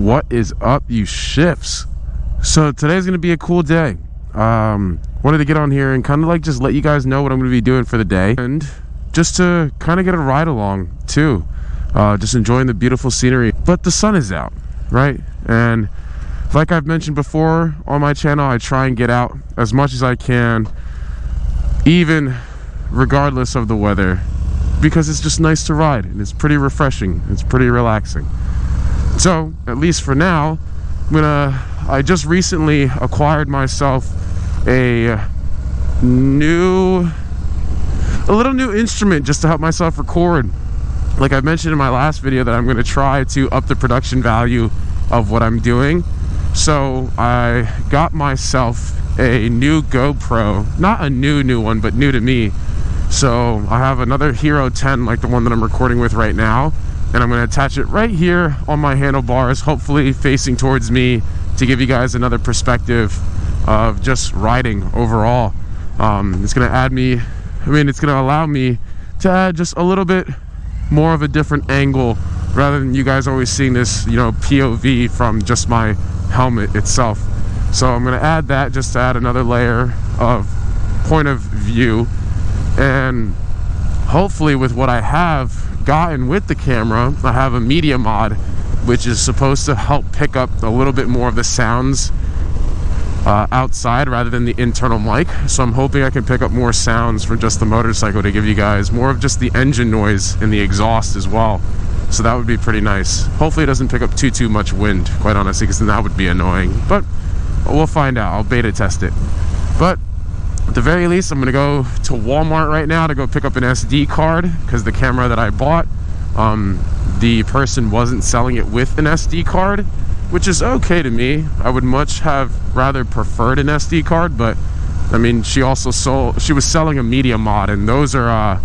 What is up, you shifts? So today's gonna be a cool day. Wanted to get on here and kind of like just let you guys know what I'm gonna be doing for the day, and just to kind of get a ride along too. Just enjoying the beautiful scenery. But the sun is out, right? And like I've mentioned before on my channel, I try and get out as much as I can, even regardless of the weather, because it's just nice to ride and it's pretty refreshing. It's pretty relaxing. So at least for now, I just recently acquired myself a little new instrument just to help myself record. Like I mentioned in my last video, that I'm going to try to up the production value of what I'm doing. So I got myself a new GoPro, not a new one, but new to me. So I have another Hero 10 like the one that I'm recording with right now, and I'm going to attach it right here on my handlebars, hopefully facing towards me, to give you guys another perspective of just riding overall. It's going to allow me to add just a little bit more of a different angle, rather than you guys always seeing this, POV from just my helmet itself. So I'm going to add that just to add another layer of point of view. And hopefully with what I have gotten with the camera, I have a media mod, which is supposed to help pick up a little bit more of the sounds outside rather than the internal mic. So I'm hoping I can pick up more sounds from just the motorcycle to give you guys more of just the engine noise and the exhaust as well. So that would be pretty nice. Hopefully it doesn't pick up too much wind, quite honestly, because then that would be annoying. But we'll find out. I'll beta test it. But at the very least, I'm gonna go to Walmart right now to go pick up an SD card, because the camera that I bought, the person wasn't selling it with an SD card, which is okay to me. I would much have rather preferred an SD card, but I mean, she was selling a media mod, and those are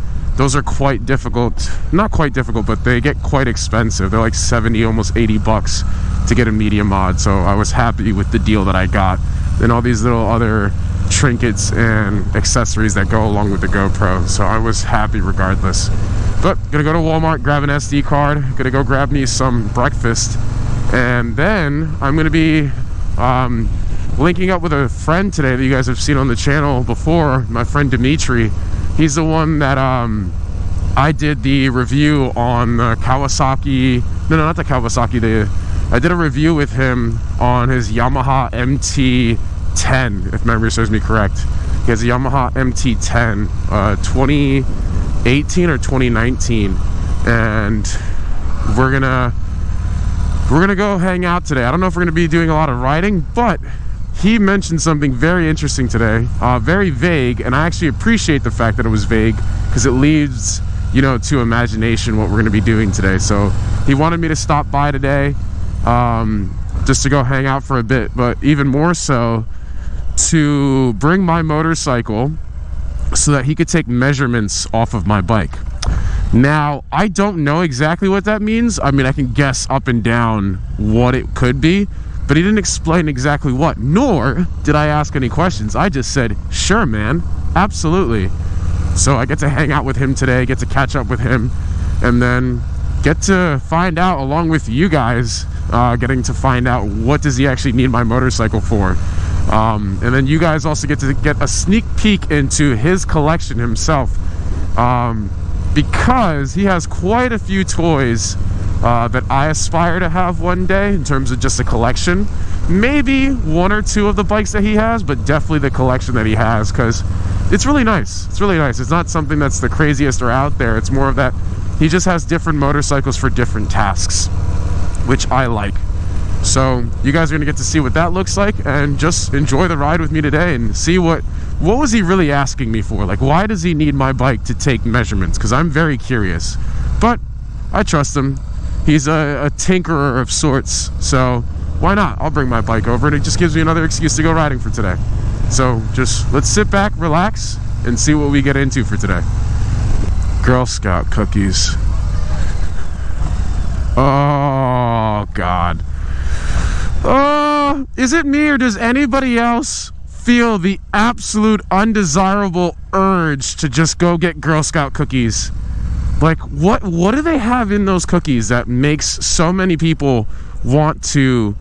quite difficult. Not quite difficult, but they get quite expensive. They're like 70, almost 80 bucks to get a media mod. So I was happy with the deal that I got, and all these little other trinkets and accessories that go along with the GoPro. So I was happy regardless. But gonna go to Walmart, grab an SD card, gonna go grab me some breakfast, and then I'm gonna be linking up with a friend today that you guys have seen on the channel before, my friend Dmitriy. He's the one that I did the review on the Kawasaki, no, not the Kawasaki, I did a review with him on his Yamaha MT10, if memory serves me correct. He has a Yamaha MT10 2018 or 2019, and we're gonna go hang out today. I don't know if we're gonna be doing a lot of riding, but he mentioned something very interesting today, very vague, and I actually appreciate the fact that it was vague, because it leaves to imagination what we're gonna be doing today. So he wanted me to stop by today, just to go hang out for a bit, but even more so to bring my motorcycle so that he could take measurements off of my bike. Now, I don't know exactly what that means. I mean, I can guess up and down what it could be, but he didn't explain exactly what, nor did I ask any questions. I just said, sure, man, absolutely. So I get to hang out with him today, get to catch up with him, and then get to find out, along with you guys, getting to find out what does he actually need my motorcycle for. And then you guys also get to get a sneak peek into his collection himself, because he has quite a few toys that I aspire to have one day, in terms of just a collection. Maybe one or two of the bikes that he has, but definitely the collection that he has, because it's really nice. It's really nice. It's not something that's the craziest or out there. It's more of that he just has different motorcycles for different tasks, which I like. So you guys are gonna get to see what that looks like, and just enjoy the ride with me today and see what was he really asking me for. Like, why does he need my bike to take measurements? Because I'm very curious, but I trust him. He's a tinkerer of sorts, so why not? I'll bring my bike over, and it just gives me another excuse to go riding for today. So just let's sit back, relax, and see what we get into for today. Girl Scout cookies. Oh God. Is it me, or does anybody else feel the absolute undesirable urge to just go get Girl Scout cookies? Like, what do they have in those cookies that makes so many people want to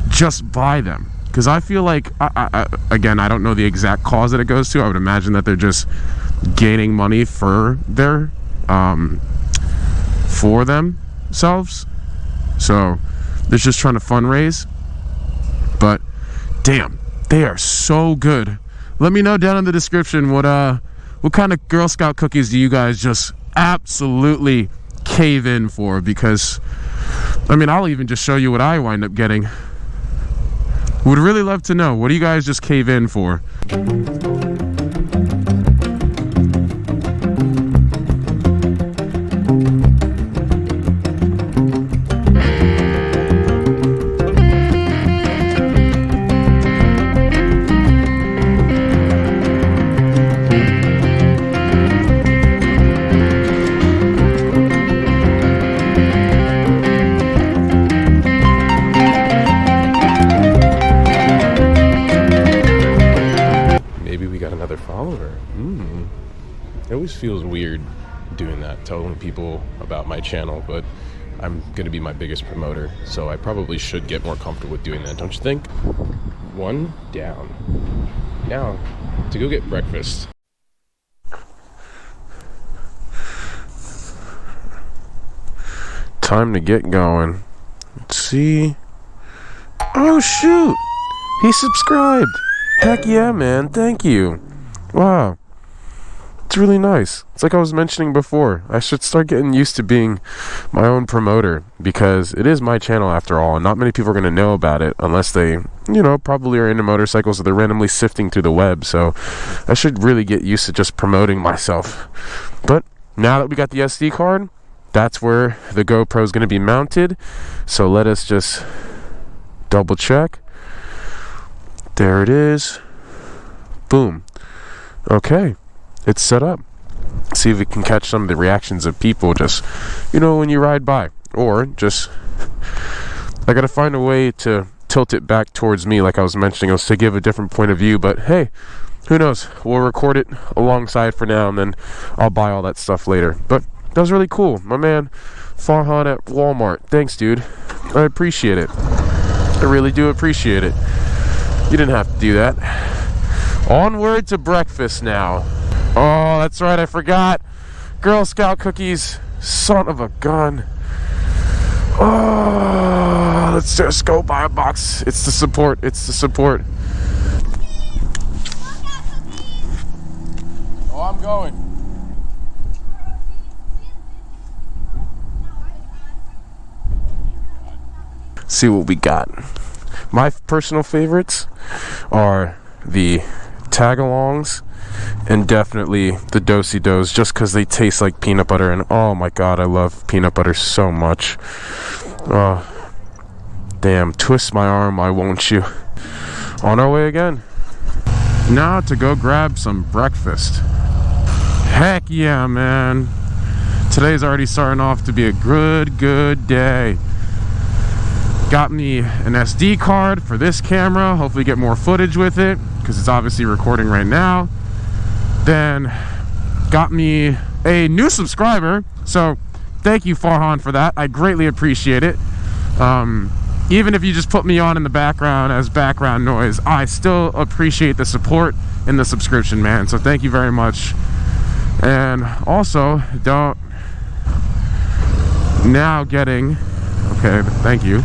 just buy them. Because I feel like, again, I don't know the exact cause that it goes to. I would imagine that they're just gaining money for their, for themselves. So they're just trying to fundraise. But damn, they are so good. Let me know down in the description what kind of Girl Scout cookies do you guys just absolutely cave in for? Because I mean, I'll even just show you what I wind up getting. Would really love to know. What do you guys just cave in for? It always feels weird doing that, telling people about my channel, but I'm going to be my biggest promoter, so I probably should get more comfortable with doing that, don't you think? One down. Now, to go get breakfast. Time to get going. Let's see. Oh, shoot! He subscribed! Heck yeah, man. Thank you. Wow. It's really nice. It's like I was mentioning before. I should start getting used to being my own promoter, because it is my channel after all, and not many people are going to know about it unless they, you know, probably are into motorcycles or they're randomly sifting through the web. So I should really get used to just promoting myself. But now that we got the SD card, that's where the GoPro is going to be mounted. So let us just double check. There it is. Boom. Okay. It's set up. See if we can catch some of the reactions of people just, you know, when you ride by. Or just, I gotta find a way to tilt it back towards me, like I was mentioning, to give a different point of view. But hey, who knows? We'll record it alongside for now, and then I'll buy all that stuff later. But that was really cool. My man, Farhan at Walmart. Thanks, dude. I appreciate it. I really do appreciate it. You didn't have to do that. Onward to breakfast now. Oh, that's right, I forgot. Girl Scout cookies. Son of a gun. Oh, let's just go buy a box. It's the support. It's the support. Oh, I'm going. See what we got. My personal favorites are the tag-alongs and definitely the do-si-dos, just because they taste like peanut butter, and oh my god, I love peanut butter so much. Oh, damn, twist my arm, why won't you? On our way again. Now to go grab some breakfast. Heck yeah, man. Today's already starting off to be a good day. Got me an SD card for this camera, hopefully get more footage with it, because it's obviously recording right now. Then got me a new subscriber, so thank you, Farhan, for that. I greatly appreciate it. Even if you just put me on in the background as background noise, I still appreciate the support and the subscription, man, so thank you very much. And also, now getting, okay, thank you.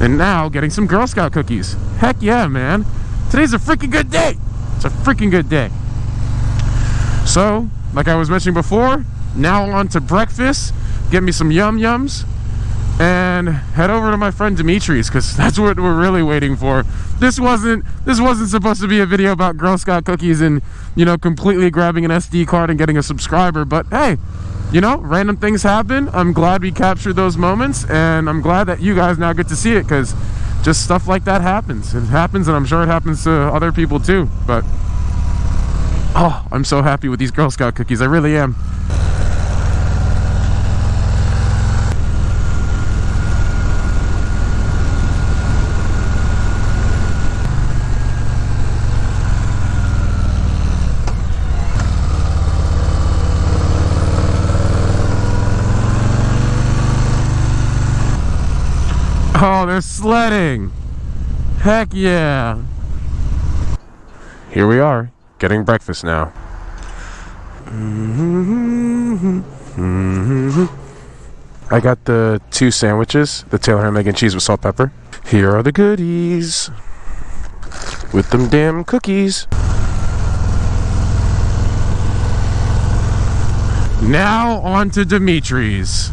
And now getting some Girl Scout cookies. Heck yeah, man. Today's a freaking good day. It's a freaking good day. So, like I was mentioning before, now on to breakfast. Get me some yum-yums. And head over to my friend Dmitriy's, because that's what we're really waiting for. This wasn't supposed to be a video about Girl Scout cookies and, you know, completely grabbing an SD card and getting a subscriber. But hey, you know, random things happen. I'm glad we captured those moments, and I'm glad that you guys now get to see it, because just stuff like that happens. It happens, and I'm sure it happens to other people too. But oh, I'm so happy with these Girl Scout cookies. I really am. Oh, they're sledding. Heck yeah. Here we are, getting breakfast now. I got the 2 sandwiches, the Taylor ham, egg, and cheese with salt, pepper. Here are the goodies. With them damn cookies. Now on to Dmitri's.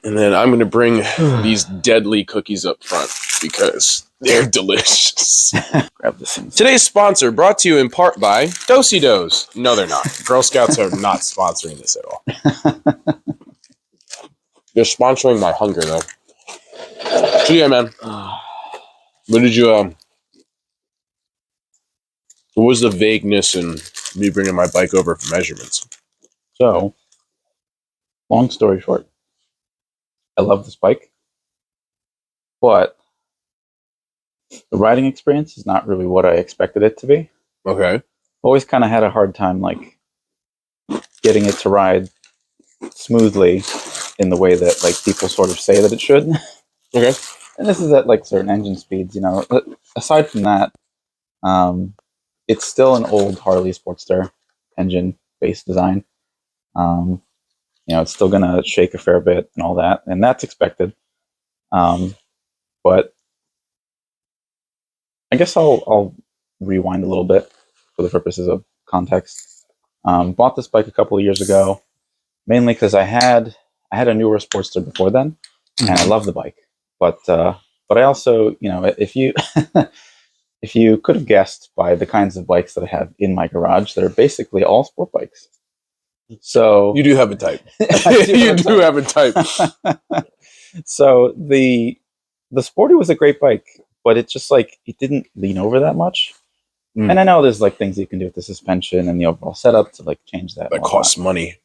And then I'm going to bring these deadly cookies up front because they're delicious. Grab this thing. Today's sponsor brought to you in part by Do-si Do's. No, they're not. Girl Scouts are not sponsoring this at all. They're sponsoring my hunger, though. So yeah, man. What did you, what was the vagueness in me bringing my bike over for measurements? So, long story short, I love this bike, but the riding experience is not really what I expected it to be. Okay. Always kind of had a hard time, like, getting it to ride smoothly in the way that, like, people sort of say that it should. Okay. And this is at, like, certain engine speeds, you know. Aside from that, it's still an old Harley Sportster engine-based design. You know, it's still going to shake a fair bit and all that, and that's expected. But I guess I'll rewind a little bit for the purposes of context. Bought this bike a couple of years ago, mainly because I had a newer Sportster before then, and I love the bike. But I also, you know, if you if you could have guessed by the kinds of bikes that I have in my garage, they're basically all sport bikes. So you do have a type. You do have a type. So the Sporty was a great bike, but it just like it didn't lean over that much. And I know there's like things you can do with the suspension and the overall setup to like change that. That costs money.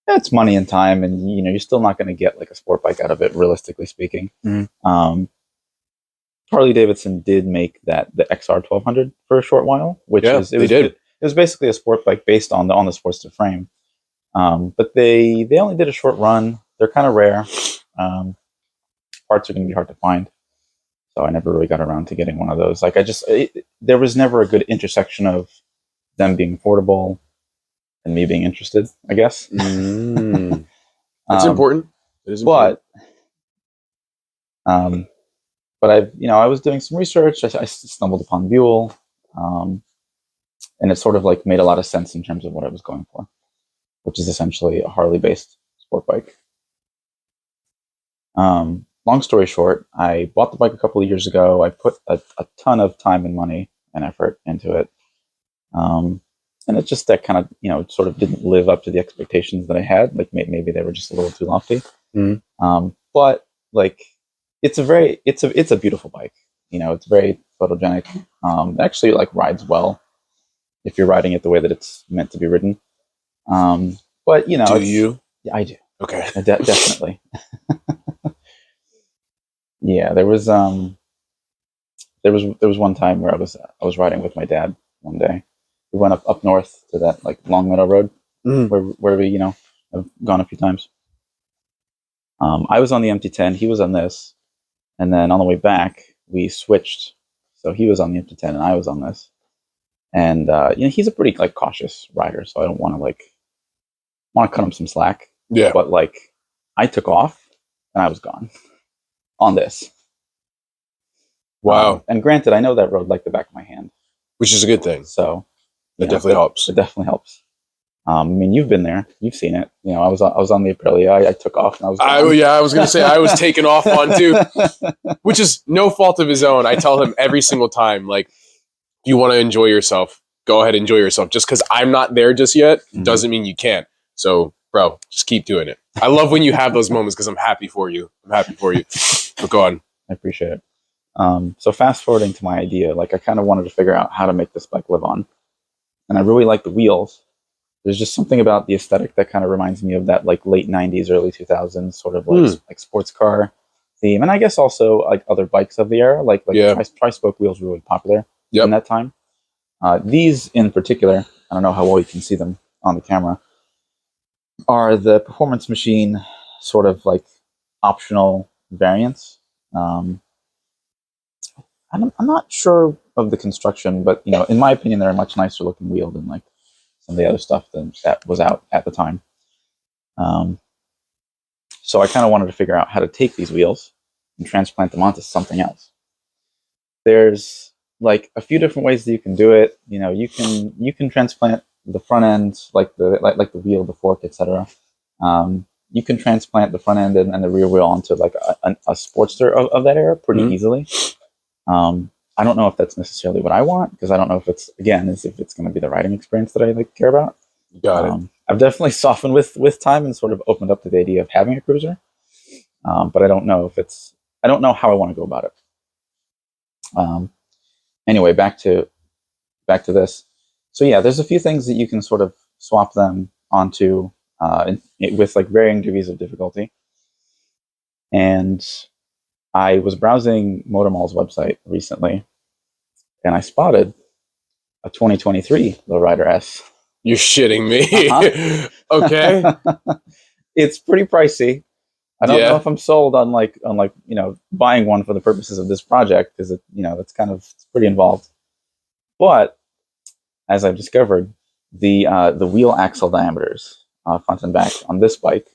Yeah, it's money and time, and you know you're still not going to get like a sport bike out of it, realistically speaking. Harley Davidson did make the XR 1200 for a short while, which it was basically a sport bike based on the Sportster frame. But they only did a short run. They're kind of rare. Parts are going to be hard to find. So I never really got around to getting one of those. Like there was never a good intersection of them being affordable and me being interested, I guess. That's important. It is important. But I was doing some research. I stumbled upon Buell, and it sort of like made a lot of sense in terms of what I was going for, which is essentially a Harley-based sport bike. Long story short, I bought the bike a couple of years ago. I put a ton of time and money and effort into it. And it's just that kind of, sort of didn't live up to the expectations that I had. Like maybe they were just a little too lofty. But like, it's a beautiful bike. It's very photogenic. It actually like rides well if you're riding it the way that it's meant to be ridden. But do you? Yeah, I do. Okay. Definitely. Yeah, there was one time where I was riding with my dad one day. We went up north to that like Long Meadow Road where we have gone a few times. I was on the MT10, he was on this, and then on the way back we switched. So he was on the MT10 and I was on this. And he's a pretty like cautious rider, so I don't want to cut him some slack. Yeah. But like I took off and I was gone on this. Wow. And granted, I know that road like the back of my hand, which is a good thing. So it definitely helps. It definitely helps. I mean, you've been there, you've seen it. I was on the Aprilia. I took off and I was gone. I was going to say I was taken off on too, which is no fault of his own. I tell him every single time, like, if you want to enjoy yourself, go ahead, enjoy yourself. Just because I'm not there just yet doesn't mean you can't. So, bro, just keep doing it. I love when you have those moments because I'm happy for you. But go on. I appreciate it. So fast forwarding to my idea, like I kind of wanted to figure out how to make this bike live on. And I really like the wheels. There's just something about the aesthetic that kind of reminds me of that like late 90s, early 2000s sort of like sports car theme. And I guess also like other bikes of the era, like tri-spoke wheels were really popular in that time. These in particular, I don't know how well you can see them on the camera, are the performance machine sort of like optional variants. I'm not sure of the construction, but in my opinion, they're a much nicer looking wheel than like some of the other stuff that was out at the time. So I kind of wanted to figure out how to take these wheels and transplant them onto something else. There's like a few different ways that you can do it. You can transplant the front end, like the wheel, the fork, etc. You can transplant the front end and the rear wheel onto like a Sportster of that era pretty easily. I don't know if that's necessarily what I want, because I don't know if it's going to be the riding experience that I care about. Got it. I've definitely softened with time and sort of opened up to the idea of having a cruiser, but I don't know how I want to go about it. Anyway, back to this. So yeah, there's a few things that you can sort of swap them onto with like varying degrees of difficulty. And I was browsing Motormall's website recently, and I spotted a 2023 Lowrider S. You're shitting me. Okay. It's pretty pricey. I don't know if I'm sold on buying one for the purposes of this project, because it's pretty involved. But as I've discovered, the wheel axle diameters, front and back, on this bike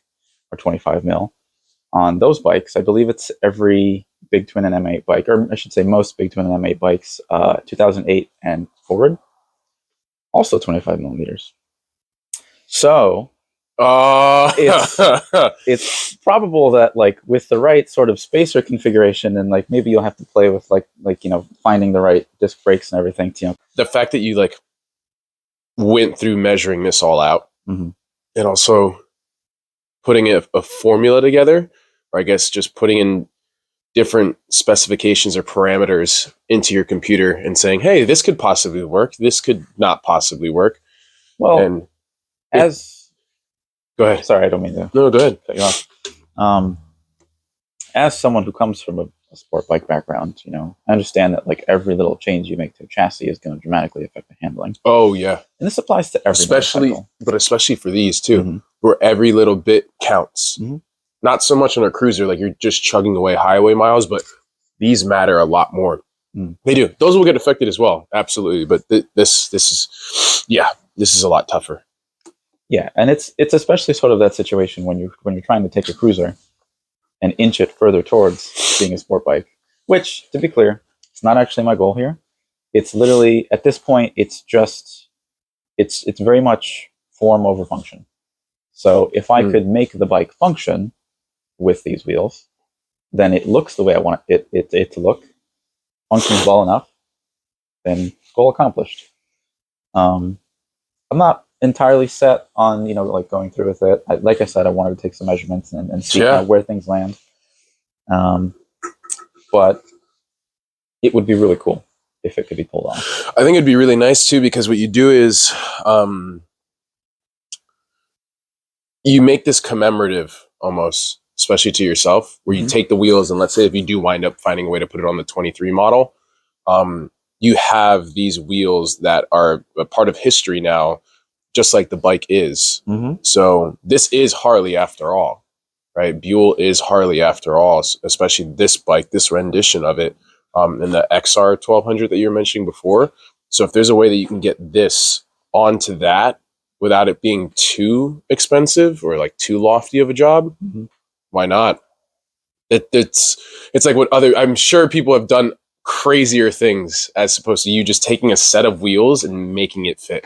are 25 mil. On those bikes, I believe it's every Big Twin and M8 bike, or I should say most Big Twin and M8 bikes, 2008 and forward, also 25 millimeters. So it's probable that like with the right sort of spacer configuration, and like maybe you'll have to play with finding the right disc brakes and everything to, the fact that you like went through measuring this all out, and also putting a formula together, or I guess just putting in different specifications or parameters into your computer and saying, hey, this could possibly work, this could not possibly work. Well, and go ahead. Sorry, I don't mean to. No, go ahead. Cut you off. As someone who comes from a sport bike background, I understand that like every little change you make to a chassis is going to dramatically affect the handling. Oh yeah, and this applies to every especially for these too, where every little bit counts. Not so much on a cruiser, like you're just chugging away highway miles, but these matter a lot more. They do. Those will get affected as well, absolutely. But this is a lot tougher. Yeah, and it's especially sort of that situation when you're trying to take a cruiser and inch it further towards being a sport bike, which, to be clear, it's not actually my goal here. It's literally, at this point, it's very much form over function. So if I could make the bike function with these wheels, then it looks the way I want it to look, functions well enough, then goal accomplished. I'm not entirely set on going through with it. Like I said, I wanted to take some measurements and see where things land. But it would be really cool if it could be pulled off. I think it'd be really nice too, because what you do is you make this commemorative almost, especially to yourself, where you take the wheels, and let's say if you do wind up finding a way to put it on the 23 model, you have these wheels that are a part of history now, just like the bike is. So this is Harley after all, right? Buell is Harley after all, especially this bike, this rendition of it, and the XR 1200 that you were mentioning before. So if there's a way that you can get this onto that without it being too expensive or like too lofty of a job, why not? It's like what I'm sure people have done crazier things as opposed to you just taking a set of wheels and making it fit.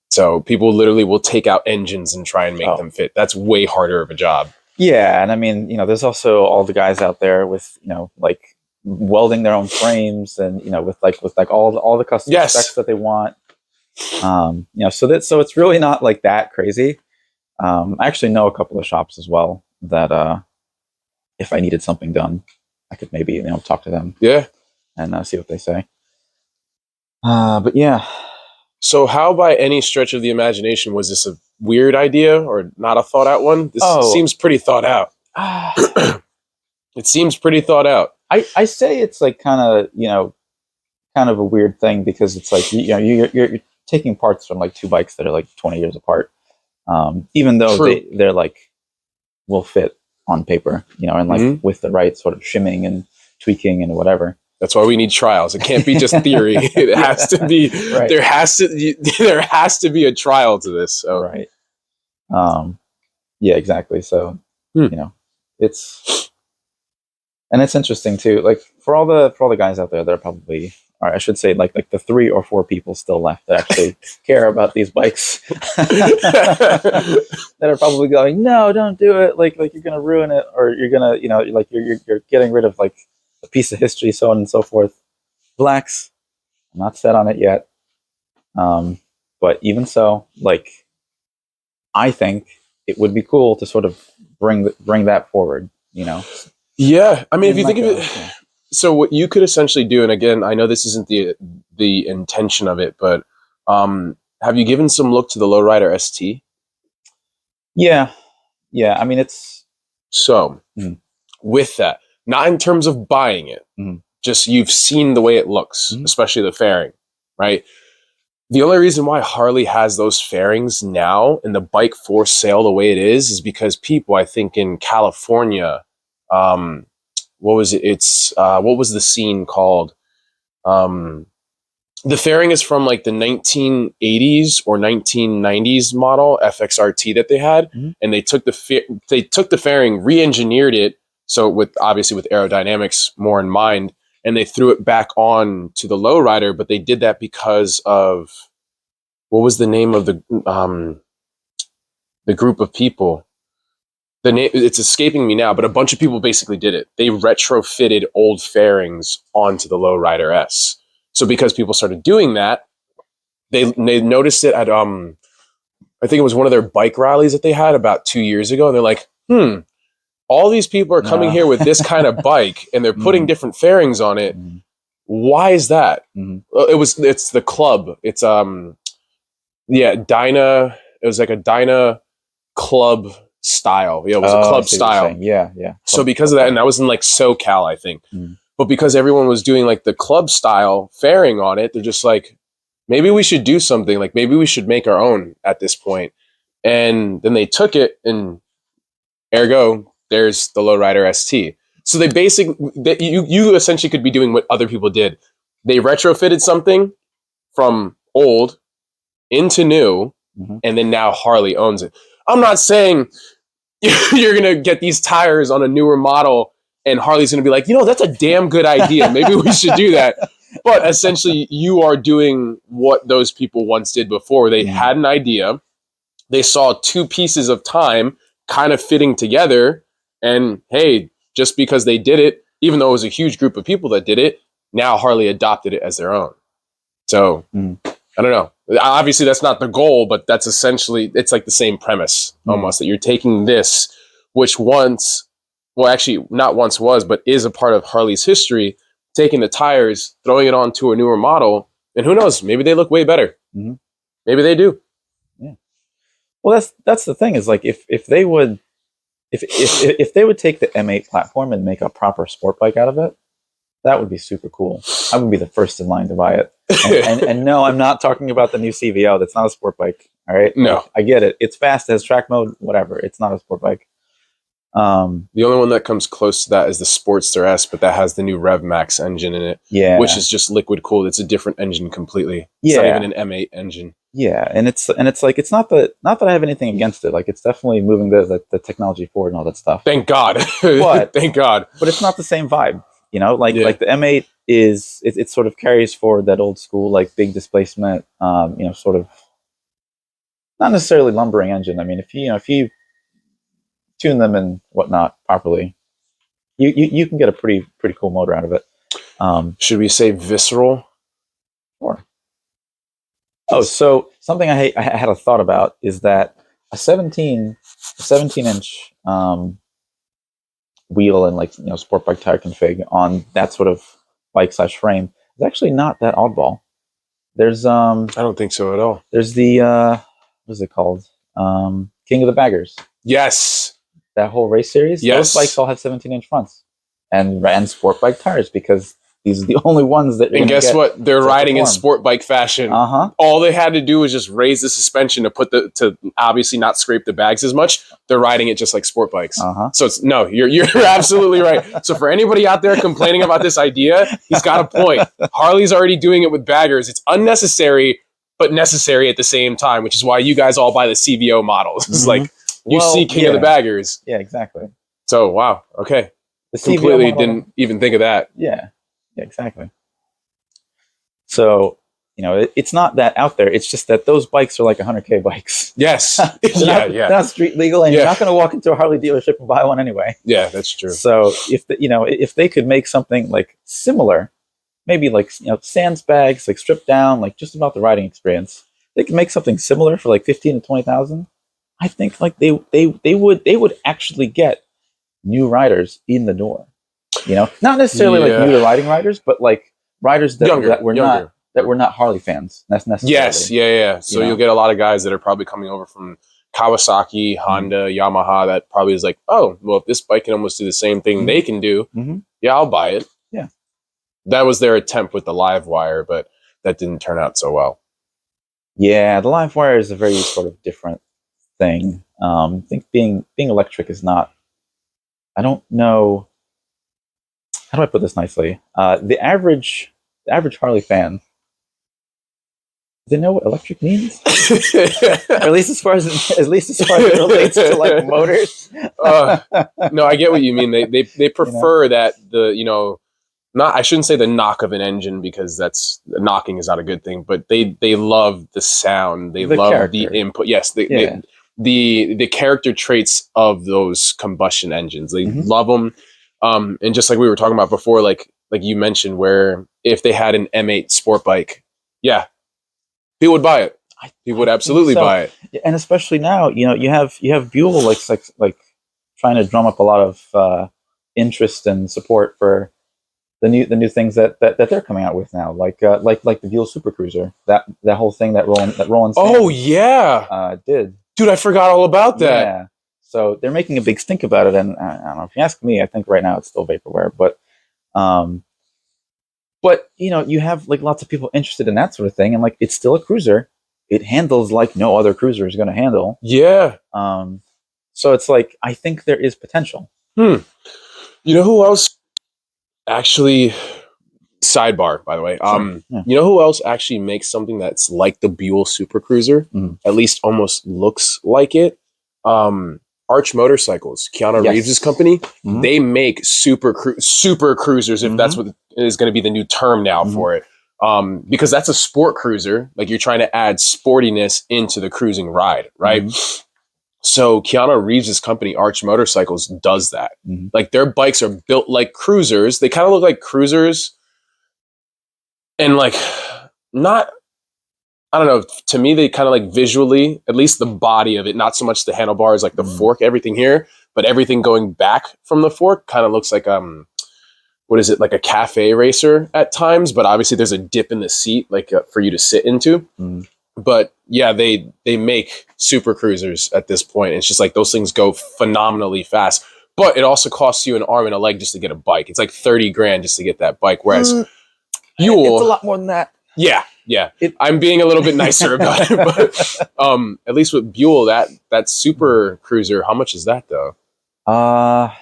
So people literally will take out engines and try and make them fit. That's way harder of a job. Yeah, and I mean, there's also all the guys out there with, like welding their own frames and, with all the custom specs that they want. So it's really not like that crazy. I actually know a couple of shops as well that if I needed something done, I could maybe talk to them. Yeah, and see what they say. But yeah. So how, by any stretch of the imagination, was this a weird idea or not a thought out one? This seems pretty thought out. It seems pretty thought out. I say it's like kind of kind of a weird thing because it's like you're taking parts from like two bikes that are like 20 years apart, even though they're like will fit on paper, and like with the right sort of shimming and tweaking and whatever. That's why we need trials. It can't be just theory. It has to be. Right. There has to be a trial to this. So. Right. Yeah, exactly. So it's interesting too. Like for all the guys out there, there are probably, or I should say, like the 3 or 4 people still left that actually care about these bikes that are probably going, no, don't do it. Like you're gonna ruin it, or you're gonna, like you're getting rid of like a piece of history, so on and so forth. Blacks, I'm not set on it yet. But even so, like, I think it would be cool to sort of bring that forward, Yeah, I mean, if you think of it, so what you could essentially do, and again, I know this isn't the intention of it, but have you given some look to the Lowrider ST? Yeah. I mean, it's so with that, not in terms of buying it, just you've seen the way it looks, especially the fairing, right? The only reason why Harley has those fairings now and the bike for sale the way it is because people, I think in California, what was it? It's what was the scene called? The fairing is from like the 1980s or 1990s model FXRT that they had, and they took the fairing, re-engineered it, so with aerodynamics more in mind, and they threw it back on to the Lowrider, but they did that because of, what was the name of the group of people? The name, it's escaping me now, but a bunch of people basically did it. They retrofitted old fairings onto the Lowrider S. So because people started doing that, they noticed it at I think it was one of their bike rallies that they had about 2 years ago, and they're like, all these people are coming here with this kind of bike, and they're putting different fairings on it. Why is that? It's the club. It's Dyna. It was like a Dyna club style. Yeah, it was a club style. Yeah. So because of that, and that was in like SoCal, I think. But because everyone was doing like the club style fairing on it, they're just like, maybe we should do something. Like maybe we should make our own at this point. And then they took it, and ergo, there's the Lowrider ST. So they basically, you essentially could be doing what other people did. They retrofitted something from old into new, and then now Harley owns it. I'm not saying you're going to get these tires on a newer model and Harley's going to be like, that's a damn good idea. Maybe we should do that. But essentially, you are doing what those people once did before. They had an idea. They saw 2 pieces of time kind of fitting together. And hey, just because they did it, even though it was a huge group of people that did it, now Harley adopted it as their own. So I don't know. Obviously, that's not the goal, but that's essentially, it's like the same premise almost, that you're taking this, which once, well, actually not once was, but is a part of Harley's history, taking the tires, throwing it onto a newer model, and who knows, maybe they look way better. Maybe they do. Yeah. Well, that's the thing, is like if they would take the M8 platform and make a proper sport bike out of it, that would be super cool. I would be the first in line to buy it. And no, I'm not talking about the new CVO. That's not a sport bike. All right. No, like, I get it. It's fast, it has track mode, whatever. It's not a sport bike. The only one that comes close to that is the Sportster S, but that has the new Rev Max engine in it. Yeah. Which is just liquid cooled. It's a different engine completely. It's not even an M8 engine. Yeah, and it's like, it's not that I have anything against it. Like, it's definitely moving the technology forward and all that stuff. Thank God. But thank God. But it's not the same vibe. Like the M8 is, it sort of carries forward that old school, like big displacement, sort of not necessarily lumbering engine. I mean, if you tune them and whatnot properly, you can get a pretty cool motor out of it. Should we say visceral? Sure. Oh, so something I had a thought about is that a 17-inch wheel and sport bike tire config on that sort of bike / frame is actually not that oddball. There's I don't think so at all. There's the what is it called? King of the Baggers. Yes. That whole race series. Yes. Those bikes all have 17-inch fronts and ran sport bike tires because These are the only ones that. And guess what? They're riding in sport bike fashion. All they had to do was just raise the suspension to obviously not scrape the bags as much. They're riding it just like sport bikes. So it's no, you're absolutely right. So for anybody out there complaining about this idea, he's got a point. Harley's already doing it with baggers. It's unnecessary, but necessary at the same time, which is why you guys all buy the CVO models. It's like you see King of the Baggers. Yeah, exactly. So wow, okay. The Completely didn't even think of that. Yeah, exactly. So, it's not that out there. It's just that those bikes are like 100K bikes. Yes. They're not street legal, and you're not going to walk into a Harley dealership and buy one anyway. Yeah, that's true. So if they could make something like similar, maybe like sans bags, like stripped down, like just about the riding experience, they could make something similar for like 15 to 20,000. I think like they would actually get new riders in the door. Not necessarily like new to riding riders, but like riders that were not Harley fans necessarily. Yes, yeah. So you'll get a lot of guys that are probably coming over from Kawasaki, Honda, Yamaha, that probably is like, oh, well, if this bike can almost do the same thing they can do, yeah, I'll buy it. Yeah. That was their attempt with the live wire, but that didn't turn out so well. Yeah, the live wire is a very sort of different thing. I think being electric is not, I don't know, how do I put this nicely? The average Harley fan, they know what electric means, or at least as far as it relates to like motors. No, I get what you mean. They prefer that not, I shouldn't say the knock of an engine, because knocking is not a good thing, but they love the sound. They love character. The input. Yes, the character traits of those combustion engines. They love them. And just like we were talking about before, like you mentioned, where if they had an M8 sport bike, yeah, people would buy it. People would absolutely buy it. And especially now, you have Buell like trying to drum up a lot of interest and support for the new things that they're coming out with now, like the Buell Super Cruiser, that whole thing that Roland did. Dude, I forgot all about that. Yeah. So they're making a big stink about it, and I don't know, if you ask me, I think right now it's still vaporware, but you have like lots of people interested in that sort of thing, and like it's still a cruiser. It handles like no other cruiser is going to handle. Yeah. So it's like, I think there is potential. You know who else actually, sidebar, by the way, you know who else actually makes something that's like the Buell Super Cruiser, at least almost looks like it? Arch Motorcycles, Keanu Reeves' company. They make super cruisers, if that's what is going to be the new term now for it. Because that's a sport cruiser. Like, you're trying to add sportiness into the cruising ride, right? So Keanu Reeves' company, Arch Motorcycles, does that. Like, their bikes are built like cruisers. They kind of look like cruisers, and like, not, I don't know, to me, they kind of like visually, at least the body of it, not so much the handlebars, like the fork, everything here, but everything going back from the fork kind of looks like, what is it, like a cafe racer at times, but obviously there's a dip in the seat, like for you to sit into. But yeah, they make super cruisers at this point. It's just like those things go phenomenally fast, but it also costs you an arm and a leg just to get a bike. It's like 30 grand just to get that bike. Whereas Buell, it's a lot more than that. Yeah. I'm being a little bit nicer about it, but at least with Buell, that super cruiser, how much is that though?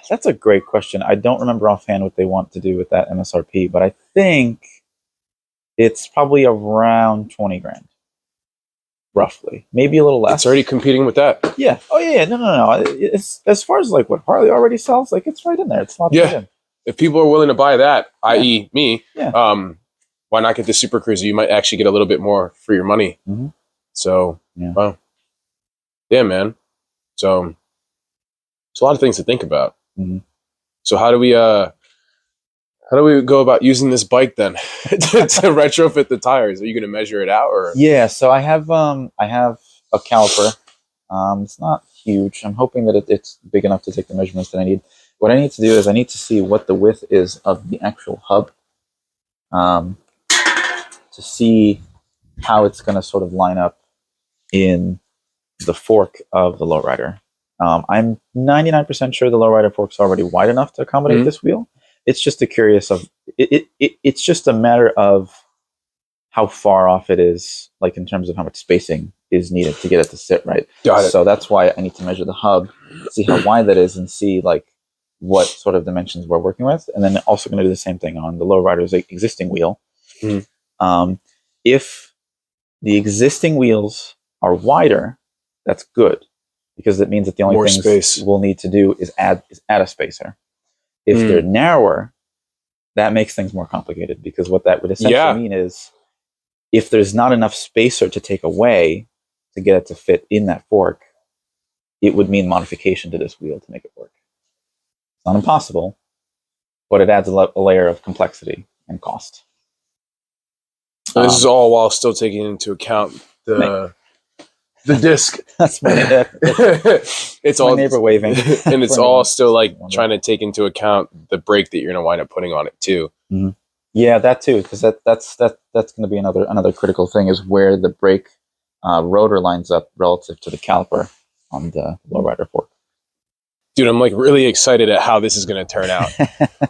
That's a great question. I don't remember offhand what they want to do with that MSRP, but I think it's probably around 20 grand. Roughly, maybe a little less. It's already competing with that. Yeah. Oh yeah. No. It's, as far as like what Harley already sells, like it's right in there. It's not. Yeah. If people are willing to buy that, i.e., me, why not get the Super Cruiser? You might actually get a little bit more for your money. So, wow. Yeah, man. So, it's a lot of things to think about. So, how do we go about using this bike then to retrofit the tires? Are you going to measure it out, or? Yeah, so I have a caliper. It's not huge. I'm hoping that it's big enough to take the measurements that I need. What I need to do is I need to see what the width is of the actual hub, to see how it's going to sort of line up in the fork of the lowrider. I'm 99% sure the lowrider fork's already wide enough to accommodate this wheel. it's just a curious of it's just a matter of how far off it is, like in terms of how much spacing is needed to get it to sit right. Got it. So that's why I need to measure the hub, see how wide that is, and see like what sort of dimensions we're working with. And then also going to do the same thing on the lowrider's existing wheel. If the existing wheels are wider, that's good, because it means that the only things we'll need to do is add a spacer. If they're narrower, that makes things more complicated, because what that would essentially mean is if there's not enough spacer to take away to get it to fit in that fork, it would mean modification to this wheel to make it work. It's not impossible, but it adds a layer of complexity and cost. So this is all while still taking into account the disc. That's my it's my all neighbor waving, and it's all still like trying to take into account the brake that you're going to wind up putting on it too. Yeah, that too, because that's going to be another critical thing, is where the brake rotor lines up relative to the caliper on the lowrider fork. Dude, I'm like really excited at how this is going to turn out.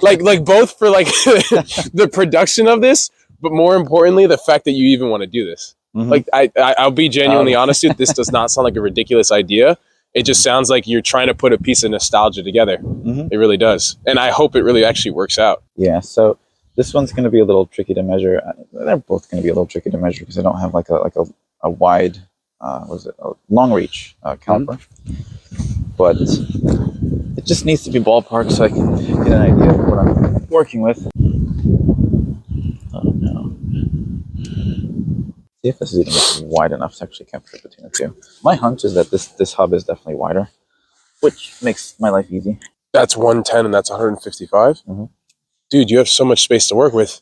like both for like the production of this, but more importantly, the fact that you even want to do this. Like I'll be genuinely honest with you, this does not sound like a ridiculous idea. It just sounds like you're trying to put a piece of nostalgia together. It really does. And I hope it really actually works out. Yeah, so this one's going to be a little tricky to measure. They're both going to be a little tricky to measure because I don't have like a wide, a long reach caliper. But it just needs to be ballpark so I can get an idea of what I'm working with. Oh no. See if this is even wide enough to actually capture between the two. My hunch is that this hub is definitely wider, which makes my life easy. That's 110 and that's 155? Dude, you have so much space to work with.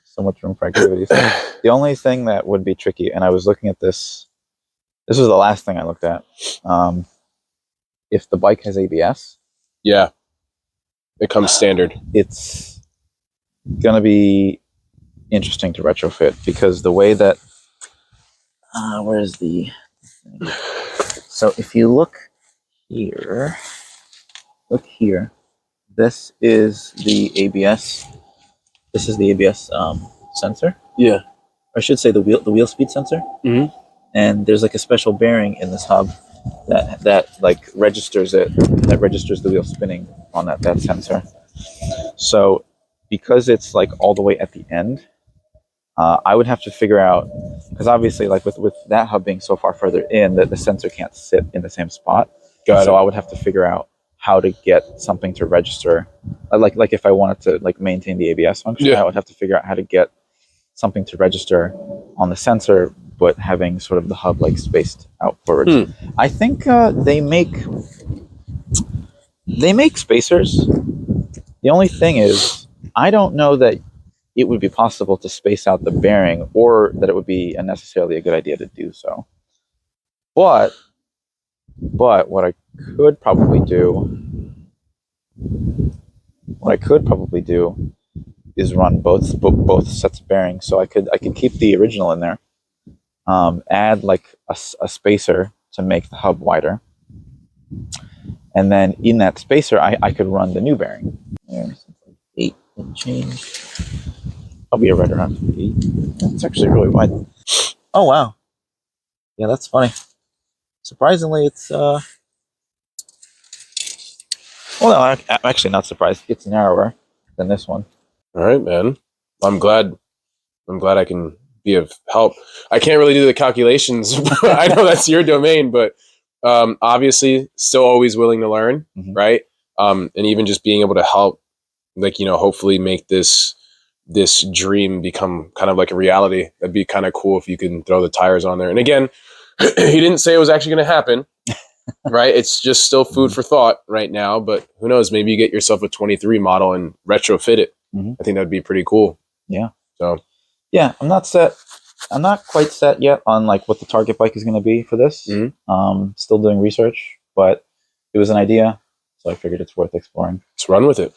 So much room for activities. The only thing that would be tricky, and I was looking at this was the last thing I looked at. If the bike has ABS. Yeah. It comes standard. It's going to be interesting to retrofit, because the way that where's the thing? So if you look here, this is the ABS sensor. Yeah, I should say the wheel speed sensor. And there's like a special bearing in this hub that like registers the wheel spinning on that sensor. So because it's like all the way at the end, I would have to figure out, because obviously like with that hub being so far further in, that the sensor can't sit in the same spot. So I would have to figure out how to get something to register. Like if I wanted to like maintain the ABS function, I would have to figure out how to get something to register on the sensor, but having sort of the hub like spaced out forwards. I think they make spacers. The only thing is, I don't know that it would be possible to space out the bearing, or that it would be necessarily a good idea to do so. But what I could probably do is run both sets of bearings. So I could keep the original in there, add like a spacer to make the hub wider, and then in that spacer I could run the new bearing. There's 8 and change. Probably right around 8. It's actually really wide. Oh wow. Yeah, that's funny. Surprisingly, it's well, no, I'm actually not surprised. It's narrower than this one. All right, man. I'm glad I can be of help. I can't really do the calculations. I know that's your domain, but obviously still always willing to learn, right? And even just being able to help, like, you know, hopefully make this dream become kind of like a reality. That'd be kind of cool if you can throw the tires on there. And again, he didn't say it was actually going to happen, right? It's just still food for thought right now, but who knows? Maybe you get yourself a 23 model and retrofit it. I think that'd be pretty cool. Yeah. So, yeah, I'm not quite set yet on like what the target bike is going to be for this. Still doing research, but it was an idea, so I figured it's worth exploring. let's run with it.